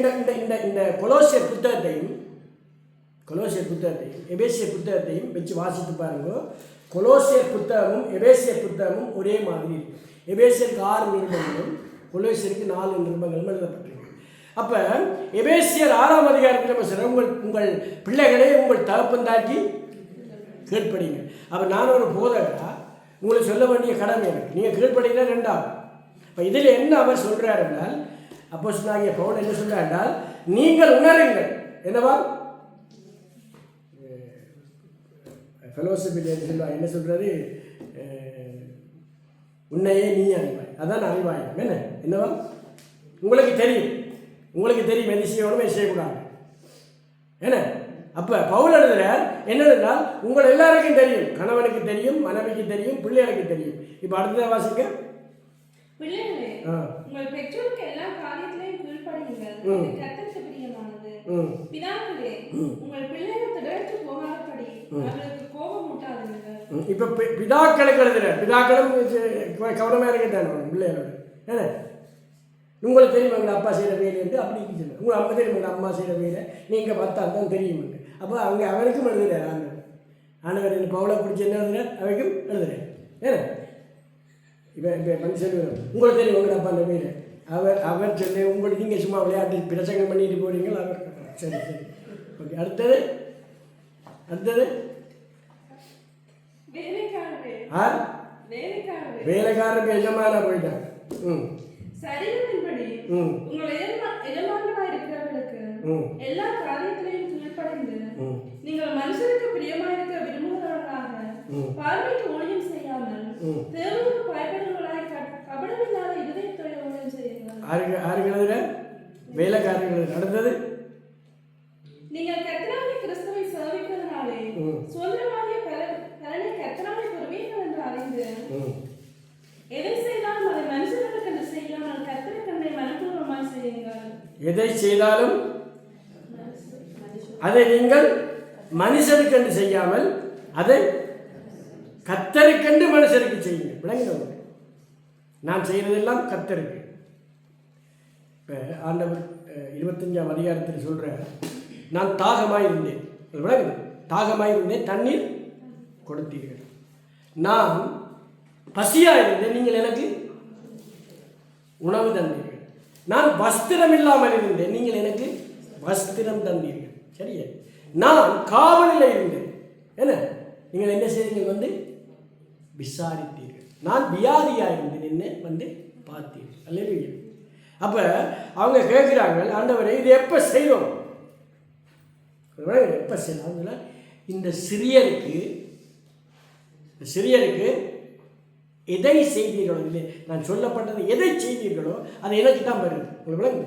இந்த கொலோசியர் புத்தகத்தையும் எபேசியர் புத்தகத்தையும் வச்சு வாசித்து பாருங்க. கொலோசியர் புத்தகமும் எபேசியர் புத்தகமும் ஒரே மாதிரி இருக்கும். எபேசியருக்கு 6 நிருபங்களும் கொலோசியருக்கு 4 நிருபங்களும் எழுதப்பட்டிருக்கு. அப்போ எபேசியர் 6ஆம் அதிகாரத்தில் நம்ம சொல்கிறோம், உங்கள் பிள்ளைகளே உங்கள் தகப்பன் தாக்கி கீழ்ப்படிங்க. அப்போ நான் ஒரு போதகா உங்களுக்கு சொல்ல வேண்டிய கடமை எனக்கு. நீங்கள் கீழ்ப்படினா 2ஆவது. இப்போ இதில் என்ன அவர் சொல்கிறார் என்றால், அப்போஸ்தலனாகிய பவுல் என்ன சொல்கிறார் என்றால், நீங்கள் உணருங்கள். என்னவா ஃபெலோசிபில் சொல்லுவாங்க, என்ன சொல்கிறது, உன்னையே நீ அறிவாய், அதான் அறிவாயம். என்னவா உங்களுக்கு தெரியும் எது செய்யணும் எது செய்யக்கூடாது. என்ன அப்போ பவுல் எழுதுகிறார் என்னென்னால், உங்கள் எல்லாருக்கும் தெரியும், கணவனுக்கு தெரியும், மனைவிக்கு தெரியும், பிள்ளைகளுக்கு தெரியும். இப்போ அடுத்த வாசிக்க, பிள்ளைகளே உங்கள் பெற்றோருக்கு எல்லா காரியத்திலையும் கீழ்ப்படியுங்கள், கர்த்தருக்கு பிரியமானது. பிதாக்களே உங்கள் பிள்ளைகள் திடற்று போகாதபடி அவர்களுக்கு கோபம் ஊட்டாதீர்கள். இப்போ பிதாக்களுக்கு எழுதுகிறார். பிதாக்களும் கவனமாக இருக்கட்டான பிள்ளைகளோட. ஏன்னா உங்களுக்கு தெரியும் எங்கள் அப்பா செய்கிற வேலை என்று அப்படி சொல்லுங்கள். உங்கள் அம்மா தெரியும் எங்கள் அம்மா செய்கிற வேலை நீங்கள் பார்த்தா தான் தெரியும். அப்போ அங்கே அவனுக்கும் எழுதுகிறார். ஆண்டவர் பவுலை பிடிச்சி என்ன எழுதுகிறார், அவைக்கும் எழுதுகிறார். ஏன்னா இப்போ மனுஷன் உங்களுக்கு தெரியும் உங்கள் அப்பா அந்த வேலை அவர் சொல்லி உங்களுக்கு நீங்கள் சும்மா விளையாட்டு பிரசங்கம் பண்ணிட்டு போகிறீங்களா, அவர் சரி ஓகே. அடுத்தது வேலைக்காரருக்கு எஜமான போயிட்டாங்க. சரீரத்தின்படி உங்கள் எஜமானராய் இருக்கிறவர்களுக்கு எல்லா காரியத்திலையும் கீழ்ப்படிந்து நீங்கள் மனுஷருக்கு பிரியமாயிருக்க விரும்புகிறவர்களாக பார்வைக்கு ஊழியம் செய்யாமல் தேவனுக்கு பயப்படுவர்களாய் கபடமில்லாத இதயத்தோட ஊழியம் செய்யுங்கள். வேலைக்காரர்கள். அடுத்தது நீங்கள் கர்த்தராகிய கிறிஸ்துவை சேவிக்கிறதுனாலே சுதந்திரமாகிய பலனை கர்த்தராலே பெறுவீர்கள் என்று அறிந்து எதை செய்தாலும் அதை மனுஷர்களுக்கு என்று செய்யாமல் கர்த்தருக்கென்றே மனப்பூர்வமாய் செய்யுங்கள். எதை செய்தாலும் அதை நீங்கள் மனுஷருக்கென்று செய்யாமல் அதை கர்த்தருக்கென்று மனுஷருக்கு செய்யுங்கள். விளங்கினவங்க, நான் செய்கிறதெல்லாம் கர்த்தருக்கு. இப்போ ஆண்டவர் 25ஆம் அதிகாரத்தில் சொல்கிற, நான் தாகமாயிருந்தேன், தாகமாயிருந்தேன், தண்ணீர் கொடுத்தீர்கள். நான் பசியாக இருந்தேன், நீங்கள் எனக்கு உணவு தந்தீர்கள். நான் வஸ்திரம் இல்லாமல் இருந்தேன், நீங்கள் எனக்கு வஸ்திரம் தந்தீர்கள். சரியா? நான் காவலில் இருந்தேன், என்ன நீங்கள் என்ன செய்தீர்கள், விசாரித்தீர்கள். நான் வியாதியாக இருந்தேன், என்ன பார்த்தீர்கள். அல்லேலூயா. அப்போ அவங்க கேட்குறாங்க, ஆண்டவரே இது எப்போ செய்வோம், எப்போ செய்யலாம். இந்த சிறியருக்கு எதை செய்தீர்களோ, இல்லை நான் சொல்லப்பட்டது எதை செய்தீர்களோ அது எனக்கு தான் வருது. உங்களுக்கு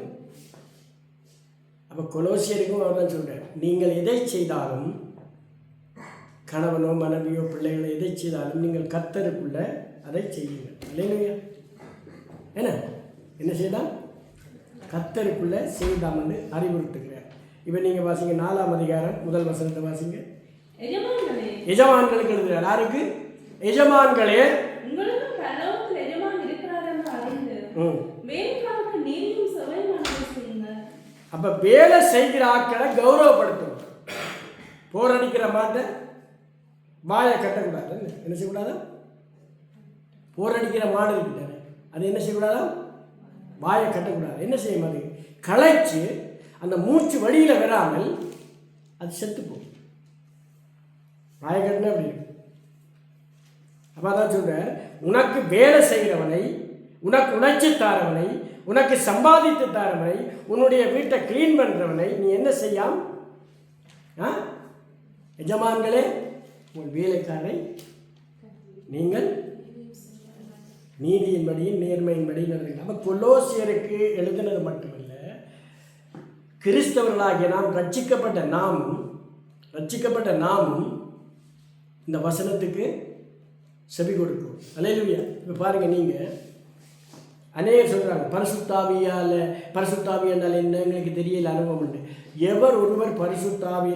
அப்போ கொலோசியருக்கும் அவர் தான் சொல்கிறார், நீங்கள் எதை செய்தாலும், கணவனோ மனைவியோ பிள்ளைகளோ எதை செய்தாலும் நீங்கள் கர்த்தருக்குள்ள அதை செய்யுங்கள். அல்லேலூயா. என்ன செய்தால் கர்த்தருக்குள்ள செய்தாமன்னு அறிவுறுத்துகிறார். இப்போ நீங்கள் வாசிங்க 4ஆம் அதிகாரம் 1 வசனத்தை வாசிங்க. எஜமான்களுக்கு எழுதுகிறார். யாருக்கு? எஜமான்களே உங்களுக்கு பரலோகத்தில் எஜமான் இருக்கிறார் என்று அறிந்து வேலைக்காரருக்கு நீதியும் செவ்வையுமானதை செய்யுங்கள். அப்ப வேலை செய்கிற ஆட்களை கௌரவப்படுத்தணும். போரடிக்கிற மாட்டை வாயை கட்டக்கூடாது. என்ன செய்யக்கூடாது? போரடிக்கிற மாடு இருக்கிட்டாரு, அது என்ன செய்யக்கூடாது? வாயை கட்டக்கூடாது. என்ன செய்யும்? அது களைச்சு அந்த மூச்சு வழியில் வராமல் அது செத்து போகும். வாயை கட்டினா அப்படி இருக்கு. அப்போ அதான் சொல்கிறேன், உனக்கு வேலை செய்கிறவனை, உனக்கு உணர்ச்சி தாரவனை, உனக்கு சம்பாதித்து தாரவனை, உன்னுடைய வீட்டை க்ளீன் பண்ணுறவனை நீ என்ன செய்யாம்? எஜமான்களே உன் வேலைக்காரரை நீங்கள் நீதியின்படியும் நேர்மையின்படியும் நடந்தீங்க. அப்போ கொலோசியருக்கு எழுதினது மட்டுமல்ல, கிறிஸ்தவர்களாகிய நாம் ரட்சிக்கப்பட்ட நாமும் இந்த வசனத்துக்கு செவி கொடுக்கும். அல்லேலூயா. இப்போ பாருங்கள், நீங்கள் அநேகர் சொல்கிறாங்க பரிசுத்தாவி என்றால் என்ன, எங்களுக்கு தெரியல, அனுபவம் உண்டு. எவர் ஒருவர் பரிசுத்தாவி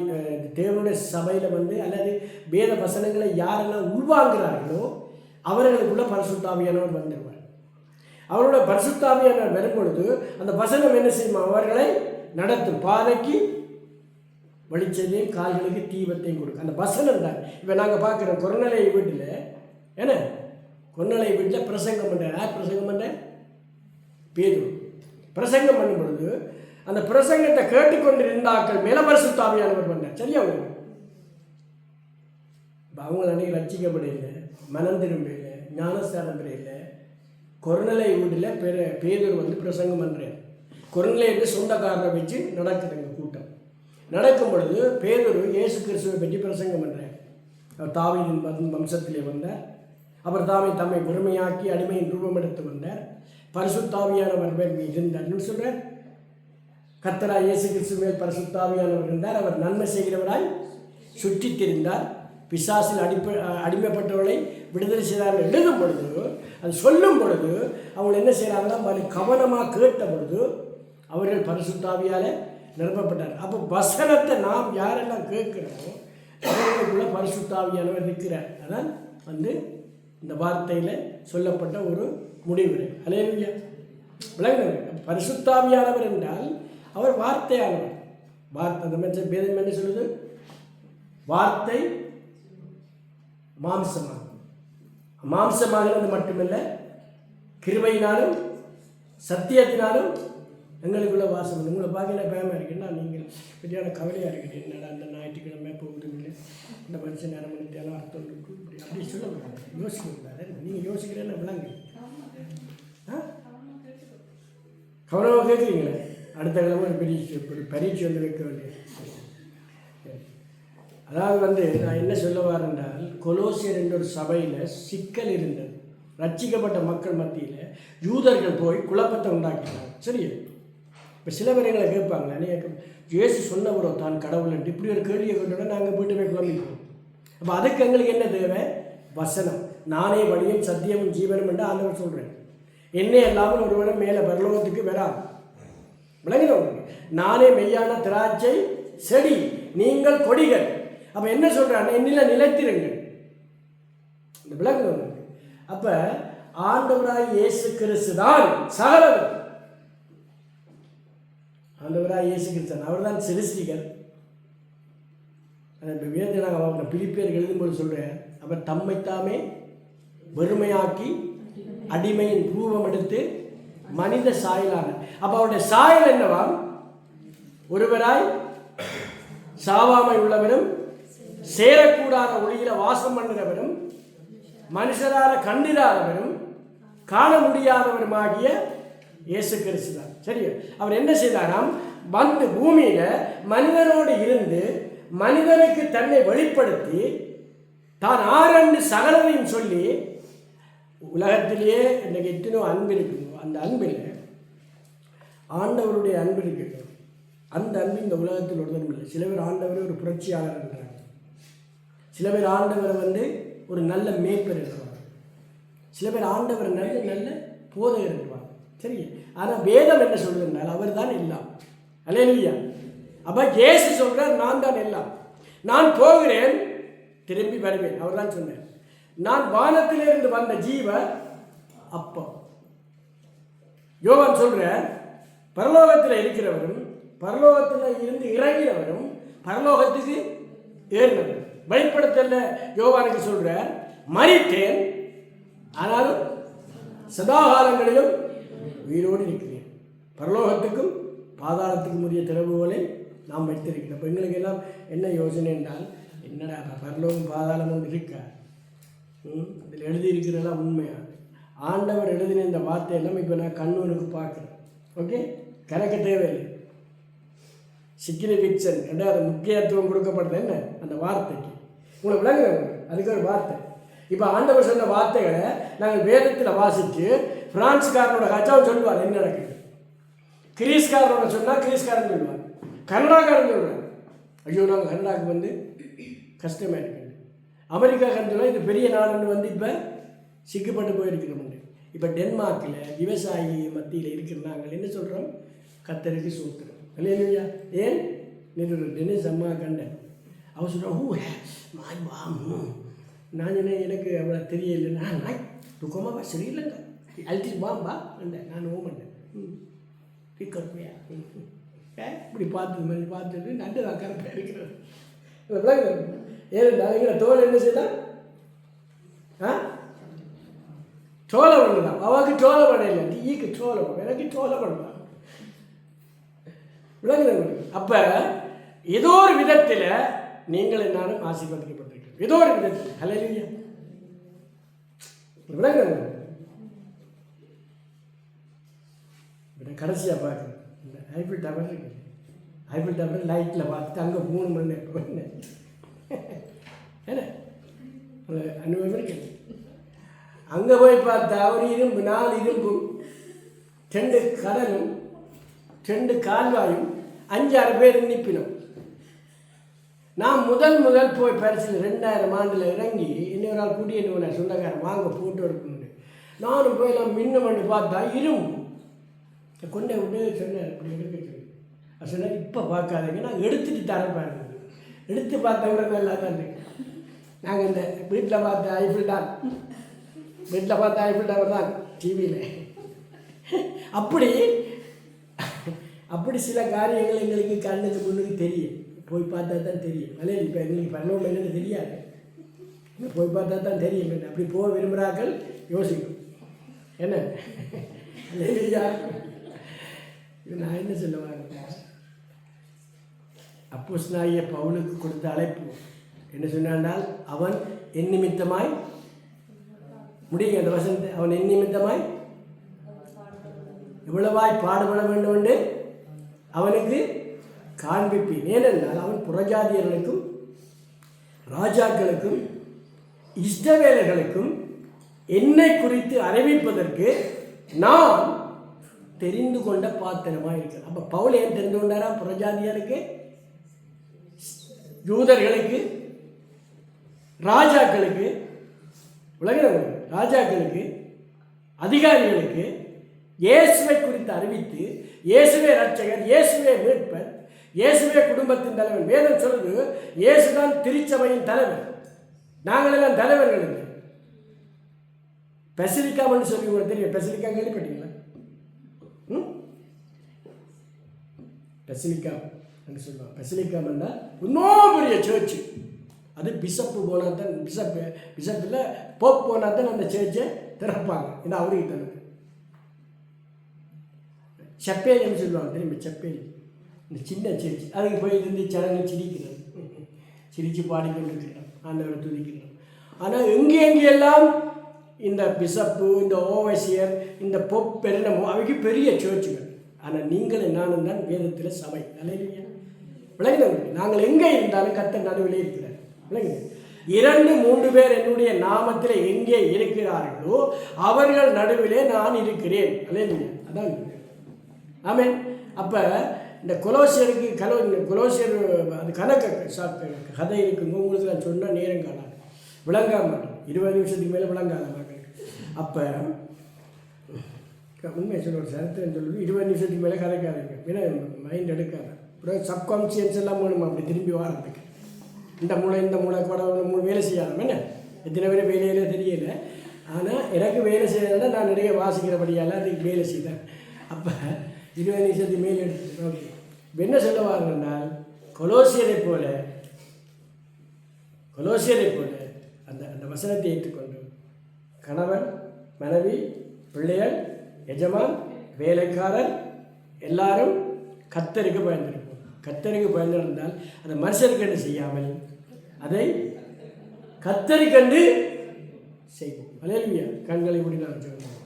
தேவனுடைய சபையில் அல்லது வேத வசனங்களை யாரெல்லாம் உள்வாங்கிறார்களோ அவர்களுக்குள்ள பரிசுத்தாவியானவர் வந்துடுவார். அவரோட பரிசுத்தாவியானவர் வரும்பொழுது அந்த வசனம் என்ன செய்யும்? அவர்களை நடத்தும், பாதைக்கு வெளிச்சத்தையும் கால்களுக்கு தீபத்தையும் கொடுக்கும். அந்த வசனம் தான். இப்போ நாங்கள் பார்க்குறோம் கொரோனாலை வீட்டில், ஏன்னா கொரோனாலை வீட்டில் பிரசங்கம் பண்ணுறேன். யார் பிரசங்கம் பண்ணுறேன்? பேதுரு பிரசங்கம் பண்ணும் பொழுது அந்த பிரசங்கத்தை கேட்டுக்கொண்டிருந்தாக்கள் மேல பரிசுத்த ஆவியானவர் வந்தார். சரியா உங்களுக்கு? அவங்க அன்னைக்கு ரட்சிக்கப்படையில, மனம் திரும்பல, ஞானஸ்தானம் பெறையில், கொரோனலை வீட்டில் பேதுரு வந்து பிரசங்கம் பண்ணுறார். கொரோனலை என்று சொந்தக்காரரை வச்சு நடக்குதுங்க கூட்டம். நடக்கும் பொழுது பேதுரு இயேசு கிறிஸ்துவை பற்றி பிரசங்கம் பண்ணுறார். அவர் தாவீதின் வம்சத்திலே வந்தார். அவர் தம்மை பெருமையாக்கி அடிமையின் ரூபம் எடுத்து வந்தார். பரிசுத்தாவியானவர் மேல் இருந்தார்னு சொல்கிறார். கர்த்தராய் இயேசு கிறிஸ்து மேல் பரிசுத்தாவியானவர் இருந்தார். அவர் நன்மை செய்கிறவராய் சுற்றித் திரிந்தார். பிசாசில் அடிமைப்பட்டவர்களை விடுதலை செய்தார்கள் எழுதும் பொழுது, அது சொல்லும் பொழுது அவங்க என்ன செய்கிறாங்கன்னா கவனமாக கேட்ட பொழுது அவர்கள் பரிசுத்தாவியால் நிரப்பப்பட்டார். அப்போ வசனத்தை நாம் யாரெல்லாம் கேட்கிறோமோ அவர்களுக்குள்ள பரிசுத்தாவியானவர் இருக்கிறார். அதான் வந்து இந்த வார்த்தையில் சொல்லப்பட்ட ஒரு முடிவு. அல்லேலூயா. விளங்குங்க. பரிசுத்தாவியானவர் என்றால் அவர் வார்த்தையானவர். வார்த்தை அந்த வேதம் என்ன சொல்லுது? வார்த்தை மாம்சமாகிறது மட்டுமல்ல, கிருபையினாலும் சத்தியத்தினாலும் எங்களுக்குள்ள வாசம். உங்களை பார்க்க பயமாக இருக்குன்னா நீங்கள் பெரியான கவலையாக இருக்குது. என்னடா அந்த ஞாயிற்றுக்கிழமை போகுதுங்களே, இந்த மனுஷன் நேரம் பண்ணிட்டாலும் அர்த்தம் இருக்கு அப்படி சொல்லக்கூடாது, யோசிக்கக்கூடாது. நீங்கள் யோசிக்கிறேன்னு விளங்கு. கவனமாக கேட்குறீங்களே. அடுத்த கிழமை ஒரு பரீட்சை வந்து வைக்க வேண்டியது. அதாவது வந்து நான் என்ன சொல்ல வரேன்றால், கொலோசியர் என்ற ஒரு சபையில் சிக்கல் இருந்தது. ரட்சிக்கப்பட்ட மக்கள் மத்தியில் யூதர்கள் போய் குழப்பத்தை உண்டாக்கிட்டாங்க. சரியா? இப்போ சில பேர் எங்களை கேட்பாங்க, இயேசு சொன்னவரோ தான் கடவுள் என்று இப்படி ஒரு கேள்வியை கொண்டோட நாங்கள் வீட்டு போய் குழம்பிப்போம். அப்போ அதுக்கு எங்களுக்கு என்ன தேவை? வசனம். நானே வழியும் சத்தியமும் ஜீவனும் என்று ஆண்டவர் சொல்கிறேன். என்னே இல்லாமல் ஒருவரும் மேலே பரலோகத்துக்கு வராது. விளங்கினவங்க. நானே மெய்யான திராட்சை செடி, நீங்கள் கொடிகள். அப்போ என்ன சொல்கிறாங்க? என்னில் நிலைத்திருங்கள். இந்த விளங்குனவங்க. அப்போ ஆண்டவராய் இயேசு கிறிஸ்து தான் சகலவர். ஆண்டவராய் இயேசு கிறிஸ்து அவர் தான் சிருஷ்டிகர். இப்போ வேதத்தை நாங்கள் பிலிப்பியர் எழுதும்போது சொல்கிறேன், அவர் தம்மைத்தாமே வெறுமையாக்கி அடிமையின் ரூபம் எடுத்து மனித சாயலான. அப்போ அவருடைய சாயல் என்னவா? ஒருவராய் சாவாமை உள்ளவரும் சேரக்கூடாத ஒளியில வாசம் பண்ணுகிறவரும் மனுஷரால கண்டிராதவரும் காண முடியாதவருமாகிய இயேசு கிறிஸ்து தான். சரியா? அவர் என்ன செய்தாராம்? வந்து பூமியில மனிதனோடு இருந்து மனிதனுக்கு தன்னை வெளிப்படுத்தி தான் ஆரண்டு சகலரையும் சொல்லி, உலகத்திலேயே இன்றைக்கு எத்தனோ அன்பு இருக்குங்க. அந்த அன்பில் ஆண்டவருடைய அன்பு இருக்கு. அந்த அன்பு இந்த உலகத்தில் ஒருத்தரும் இல்லை. சில பேர் ஆண்டவரை ஒரு புரட்சியாளர் இருக்கிறாங்க. சில பேர் ஆண்டவரை வந்து ஒரு நல்ல மேய்ப்பர் இருக்கிறாங்க. சில பேர் ஆண்டவர் நல்ல போதையர் இருக்கிறாங்க. சரி? ஆனால் வேதம் என்ன சொல்லுதுன்றால் அவர் தான் எல்லாம். அல்லேலூயா. அப்போ இயேசு சொல்கிறார், நான் தான் எல்லாம். நான் போகிறேன், திரும்பி வருவேன். அவர் தான் சொன்னார். நான் வானத்திலிருந்து வந்த ஜீவ அப்போ. யோவான் சொல்ற, பரலோகத்தில் இருக்கிறவரும் பரலோகத்தில் இருந்து இறங்கினவரும் பரலோகத்துக்கு ஏறினவரும். வெளிப்படுத்தல யோவானுக்கு சொல்ற, மரித்தேன் ஆனாலும் சதாகாலங்களிலும் உயிரோடு இருக்கிறேன். பரலோகத்துக்கும் பாதாளத்துக்கும் உரிய திறவுகோலை நாம் வைத்திருக்கிறோம். இப்போ எங்களுக்கு எல்லாம் என்ன யோசனை என்றால், என்னடா பரலோகம் பாதாளமும் இருக்கா? இதில் எழுதியிருக்கிறதெல்லாம் உண்மையாக ஆண்டவர் எழுதின இந்த வார்த்தையெல்லாம் இப்போ நான் கண்ணூருக்கு பார்க்குறேன். ஓகே, கணக்கு தேவையில்லை. சிக்னிஃபிகேஷன் என்ற அது முக்கியத்துவம் கொடுக்கப்படுது என்ன அந்த வார்த்தைக்கு. உங்களுக்கு விளங்குங்க, அதுக்கு ஒரு வார்த்தை. இப்போ ஆண்டவர் சொன்ன வார்த்தைகளை நாங்கள் வேதத்தில் வாசித்து பிரான்ஸ்காரனோட கச்சாவும் சொல்லுவார் என்ன நடக்குது. கிரீஸ்காரனோட சொன்னால் கிரீஸ்காரன் சொல்லுவார், கனடாக்காரன் சொல்லுவார், ஐயோ நாங்கள் கனடாவுக்கு வந்து கஷ்டமாக இருக்குது. அமெரிக்காக்காரன் சொல்லுவார், இது பெரிய நாடுன்னு வந்து இப்போ சிக்கப்பட்டு போயிருக்கிறோம். இப்போ டென்மார்க்கில் விவசாயி மத்தியில் இருக்கிற நாங்கள் என்ன சொல்கிறோம்? கத்தருக்கு சோத்துறோம். இல்லையா? ஏன் டென்னிஸ் அம்மா கண்டேன். அவர் சொல்கிறோம், மாய் வா. நான் சொன்னேன், எனக்கு அவ்வளோ தெரியல. நான் துக்கமாக சரியில்லைங்க, அழுத்திட்டு வா கண்டேன். நான் ஓமண்டேன் கருப்பையா இப்படி பார்த்து பார்த்துட்டு நண்டு தான் கருப்பையாக இருக்கிறேன். ஏன் தோல் என்ன செய்தான்? சோழ பண்ணு தான். அவளுக்கு சோழ பண்ண இல்லை, டீக்கு சோழ பண்ண, எனக்கு சோழ பண்ணலாம் விளங்குது. அப்போ ஏதோ ஒரு விதத்தில் நீங்கள் என்னாலும் ஆசீர்வதிக்கப்பட்டிருக்கிறோம், ஏதோ ஒரு விதத்தில். ஹல்லேலூயா. விளங்குது. கடைசியாக பார்க்குறேன், இந்த ஐபிள் டவர் இருக்குது. ஐபிள் டவர் லைட்டில் பார்த்துட்டு அங்கே 3 மணி நேரம் ஏன்னா அனுபவம் இருக்கு. அங்கே போய் பார்த்தா ஒரு இரும்பு, 4 இரும்பும், 2 கடலும், 2 கால்வாயும், 5-6 பேர் நிற்பினோம். நான் முதல் போய் பரிசில் 2000 ஆண்டில் இறங்கி இன்னொரு ஆள் கூட்டிய சொந்தக்காரன் வாங்க போட்டு இருக்கணும்னு நானும் போய் நான் மின்னு பண்ணி பார்த்தா இரும்பு கொண்டே விட்டு சொன்னேன், இப்படி எடுக்க சொல்லி. அது சொன்னால் இப்போ பார்க்காதீங்க, நான் எடுத்துகிட்டு தரேன் பாருங்க. எடுத்து பார்த்த விட நல்லா தான் இருக்கு. நாங்கள் இந்த வீட்டில் பார்த்த ஐபிள் தான், வீட்டில் பார்த்த ஐபிள் டவர் தான் டிவியில். அப்படி சில காரியங்கள் எங்களுக்கு கண்ணுக்கு முன்னுக்கு தெரியும், போய் பார்த்தா தான் தெரியும். அதே இப்போ எங்களுக்கு பண்ணவும் என்னன்னு தெரியாது, போய் பார்த்தா தான் தெரியும். என்ன அப்படி போக விரும்புகிறார்கள் யோசிக்கும். என்ன இல்லையா? நான் என்ன சொல்லுவாங்க, அப்போஸ்தலனாகிய பவுலுக்கு கொடுத்த அழைப்பு என்ன சொன்னால், அவன் என் நிமித்தமாய் முடியுங்க அந்த வசனத்தை, அவன் என் நிமித்தமாய் எவ்வளவாய் பாடுபட வேண்டும் என்று அவனுக்கு காண்பிப்பேன். ஏனென்றால் அவன் புறஜாதியர்களுக்கும் ராஜாக்களுக்கும் இஷ்டவேலர்களுக்கும் என்னை குறித்து அறிவிப்பதற்கு நான் தெரிந்து கொண்ட பாத்திரமாக இருக்கிறேன். அப்போ பவுல் ஏன் தெரிந்து கொண்டாரா? புறஜாதியருக்கு, யூதர்களுக்கு, ராஜாக்களுக்கு, உலகில் ராஜாக்களுக்கு, அதிகாரிகளுக்கு இயேசுவை குறித்து அறிவித்து, இயேசுவே ரட்சகர், இயேசுவே மீட்பர், இயேசுவே குடும்பத்தின் தலைவன். வேதம் சொல்லுது இயேசுதான் திருச்சபையின் தலைவர், நாங்களெல்லாம் தலைவர்கள் இல்லை. பெசிலிக்காமன்னு சொல்லி உங்களுக்கு தெரியும், பெசிலிக்கா கேள்விப்பட்டீங்களா? பெசிலிக்கா என்று சொல்லுவாங்க. பெசிலிக்காமன்னா இன்னும் பெரிய சர்ச்சு. அது பிஷப்பு போனால் தான், பிஷப்பில் போப் போனால் தான் அந்த சர்ச்சை திறப்பாங்க. இந்த அவருக்கு தனக்கு செப்பேலின்னு சொல்லுவாங்க, தெரியுமா? செப்பேலி, இந்த சின்ன சர்ச். அதுக்கு போய் இருந்து சடங்கு சிரிக்கிறது, சிரித்து பாடிக்கொண்டு இருக்கிறோம், ஆண்டவரை துதிக்கிறோம். ஆனால் எங்கெல்லாம் இந்த பிஷப்பு, இந்த ஓவசியர், இந்த பொப் பெருனமோ அவைக்கு பெரிய சர்ச்சுகள். ஆனால் நீங்களும் நானும் தான் வேதத்தில் சபை. அல்லேலூயா. விளங்குது. நாங்கள் எங்கே இருந்தாலும் கர்த்தர் நடுவிலே இருக்கிறார். விளங்குது. 2-3 பேர் என்னுடைய நாமத்தில் எங்கே இருக்கிறார்களோ அவர்கள் நடுவிலே நான் இருக்கிறேன். அல்லேலூயா. அதான் ஆமென். அப்போ இந்த கொலோசியர் அது கதை இருக்குங்க. உங்களுக்கு நான் சொன்னால் நேரம் காணாது, விளங்காம மாட்டோம். 20 நிமிஷத்துக்கு மேலே விளங்காத மக்களுக்கு. அப்போ உண்மை சொல்ல ஒரு சரித்திரம் சொல்லுது, 20 நிமிஷத்துக்கு மேலே கதைக்காதீங்க, ஏன்னா மைண்ட் எடுக்காது. அப்புறம் சப்கான்சியன்ஸ் எல்லாம் வேணும் அப்படி திரும்பி வாரத்துக்கு. இந்த மூளை கூட வேலை செய்யாமல் என்ன எத்தனை பேர் வேலையில தெரியலை. ஆனால் எனக்கு வேலை செய்யறதுனா நான் நிறைய வாசிக்கிறபடியால் அதுக்கு வேலை செய்தேன். அப்போ 20 நிமிஷத்துக்கு மேலே எடுத்து ஓகே. என்ன சொல்ல வாருங்கன்னால், கொலோசியரை போல அந்த வசனத்தை ஏற்றுக்கொண்டு கணவன், மனைவி, பிள்ளைகள், எஜமான், வேலைக்காரர் எல்லாரும் கர்த்தருக்கு பயந்திருப்போம். கர்த்தருக்கு பயந்திருந்தால் அதை மனுஷருக்கென்று செய்யாமல் அதை கர்த்தருக்கென்று செய்வோம். அல்லேலூயா. கண்களை மூடி நான் சொல்லுவோம்.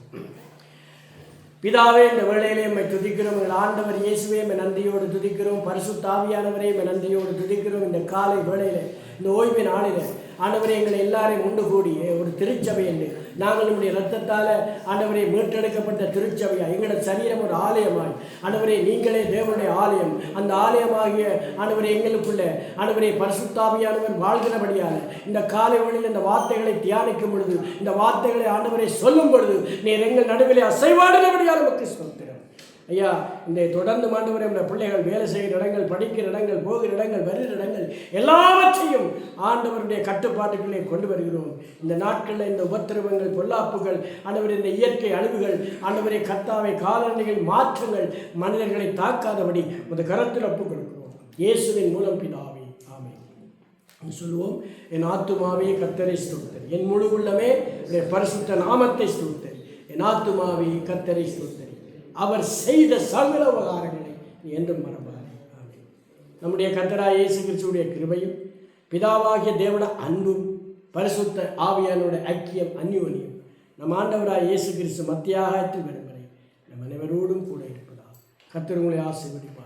பிதாவே, இந்த வேளையிலே எம்மை துதிக்கிறோம். எங்கள் ஆண்டவர் இயேசுவே எம்மை நன்றியோடு துதிக்கிறோம். பரிசுத்த ஆவியானவரே எம்மை நன்றியோடு துதிக்கிறோம். இந்த காலை வேளையில், இந்த ஓய்வின் நாளில் ஆண்டவரே எங்களை எல்லாரையும் உண்டு கூடிய ஒரு திருச்சபை என்று நாங்கள் நம்முடைய இரத்தத்தால் ஆண்டவரே மீட்டெடுக்கப்பட்ட திருச்சபையா, எங்களோட சரீரம் ஒரு ஆலயமாய் ஆண்டவரே நீங்களே தேவனுடைய ஆலயம். அந்த ஆலயமாகிய ஆண்டவரே எங்களுக்குள்ள ஆண்டவரே பரிசுத்தாவியானவர் வாழ்கிறபடியால் இந்த காலை வேளையில் இந்த வார்த்தைகளை தியானிக்கும் பொழுது, இந்த வார்த்தைகளை ஆண்டவரை சொல்லும் பொழுது நீர் எங்கள் நடுவிலே அசைவாடுகிறபடியால் நமக்கு ஸ்தோத்திரம் ஐயா. இந்த தொடர்ந்து ஆண்டவரே நம்முடைய பிள்ளைகள் வேலை செய்கிற இடங்கள், படிக்கிற இடங்கள், போகிற இடங்கள், வருகிற இடங்கள் எல்லாவற்றையும் ஆண்டவருடைய கட்டுப்பாட்டுக்குள்ளே கொண்டு வருகிறோம். இந்த நாட்களில் இந்த உபத்திரவங்கள், பொல்லாப்புகள், ஆண்டவரே இந்த இயற்கை அழிவுகள், ஆண்டவரே கர்த்தாவை காலநிலைகள் மாற்றங்கள் மனிதர்களை தாக்காதபடி அந்த கரத்தில் ஒப்புக் கொடுக்கிறோம். இயேசுவின் மூலம் பிதாவே, ஆமென். சொல்லுவோம். என் ஆத்துமாவே கர்த்தரை ஸ்தோத்திரி, என் முழு உள்ளமே பரிசுத்த நாமத்தை ஸ்தோத்திரி. என் ஆத்துமாவே கர்த்தரை ஸ்தோத்திரி, அவர் செய்த சகல உபகாரங்களை நீ என்றும் மறவாதே. ஆமென். நம்முடைய கர்த்தராகிய இயேசு கிறிஸ்துவுடைய கிருபையும் பிதாவாகிய தேவனுடைய அன்பும் பரிசுத்த ஆவியானோட ஐக்கியம் அந்யோன்யம் நம் ஆண்டவராகிய இயேசு கிறிஸ்து மத்தியாகத்தில் வரும் வரை நம் அனைவரோடும் கூட இருப்பதாக கர்த்தர் உங்களை ஆசீர்வதிப்பார்.